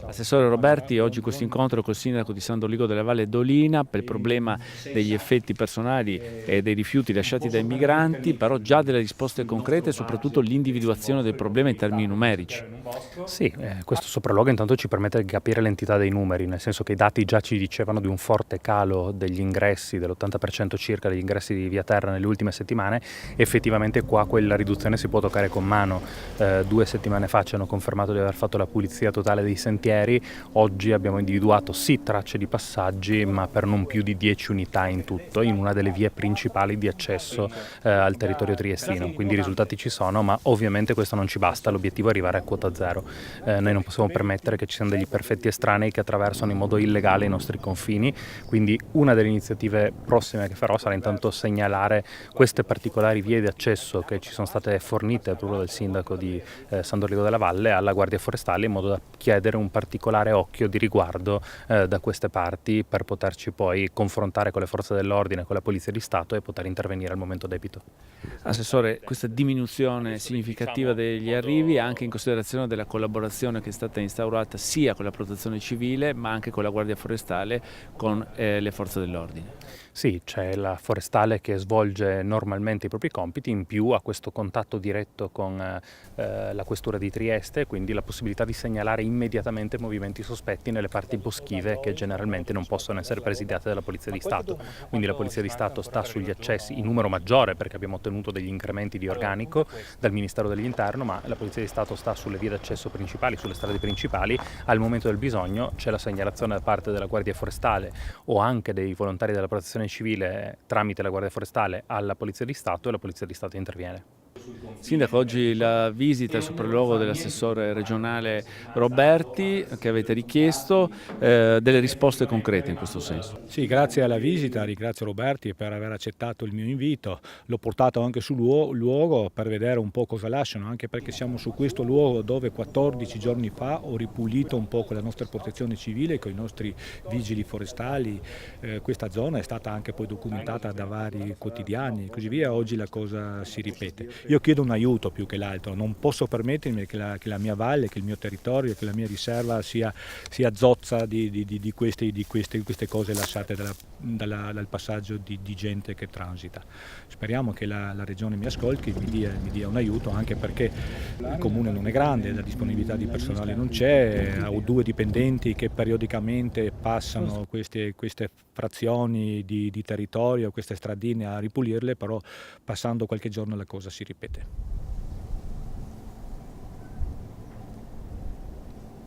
Assessore Roberti, oggi questo incontro col sindaco di San Doligo della Valle d'Olina per il problema degli effetti personali e dei rifiuti lasciati dai migranti, però già delle risposte concrete e soprattutto l'individuazione del problema in termini numerici. Sì, questo sopralluogo intanto ci permette di capire l'entità dei numeri, nel senso che i dati già ci dicevano di un forte calo degli ingressi, dell'80% circa degli ingressi di via terra nelle ultime settimane. Effettivamente qua quella riduzione si può toccare con mano. 2 settimane fa ci hanno confermato di aver fatto la pulizia totale dei sentieri. Oggi abbiamo individuato sì tracce di passaggi, ma per non più di 10 unità in tutto, in una delle vie principali di accesso al territorio triestino. Quindi i risultati ci sono, ma ovviamente questo non ci basta, l'obiettivo è arrivare a quota zero. Noi non possiamo permettere che ci siano degli perfetti estranei che attraversano in modo illegale i nostri confini, quindi una delle iniziative prossime che farò sarà intanto segnalare queste particolari vie di accesso che ci sono state fornite proprio dal sindaco di San Doligo della Valle alla Guardia Forestale, in modo da chiedere un particolare occhio di riguardo da queste parti per poterci poi confrontare con le forze dell'ordine, con la Polizia di Stato e poter intervenire al momento debito. Assessore, questa diminuzione significativa degli arrivi anche in considerazione della collaborazione che è stata instaurata sia con la Protezione Civile ma anche con la Guardia Forestale, con le forze dell'ordine. Sì, c'è la forestale che svolge normalmente i propri compiti, in più ha questo contatto diretto con la questura di Trieste, quindi la possibilità di segnalare immediatamente movimenti sospetti nelle parti boschive che generalmente non possono essere presidiate dalla Polizia di Stato. Quindi la Polizia di Stato sta sugli accessi in numero maggiore, perché abbiamo ottenuto degli incrementi di organico dal Ministero dell'Interno, ma la Polizia di Stato sta sulle vie d'accesso principali, sulle strade principali. Al momento del bisogno c'è la segnalazione da parte della Guardia Forestale o anche dei volontari della Protezione Civile tramite la Guardia Forestale alla Polizia di Stato, e la Polizia di Stato interviene. Sindaco, oggi la visita e il sopralluogo dell'assessore regionale Roberti che avete richiesto, delle risposte concrete in questo senso. Sì, grazie alla visita, ringrazio Roberti per aver accettato il mio invito, l'ho portato anche sul luogo per vedere un po' cosa lasciano, anche perché siamo su questo luogo dove 14 giorni fa ho ripulito un po' con la nostra protezione civile, con i nostri vigili forestali. Questa zona è stata anche poi documentata da vari quotidiani e così via. Oggi la cosa si ripete. Io chiedo un aiuto più che l'altro, non posso permettermi che la mia valle, che il mio territorio, che la mia riserva sia zozza di queste cose lasciate dal passaggio di gente che transita. Speriamo che la Regione mi ascolti, mi dia un aiuto, anche perché il Comune non è grande, la disponibilità di personale non c'è, ho 2 dipendenti che periodicamente passano queste frazioni di territorio, queste stradine a ripulirle, però passando qualche giorno la cosa si ripete.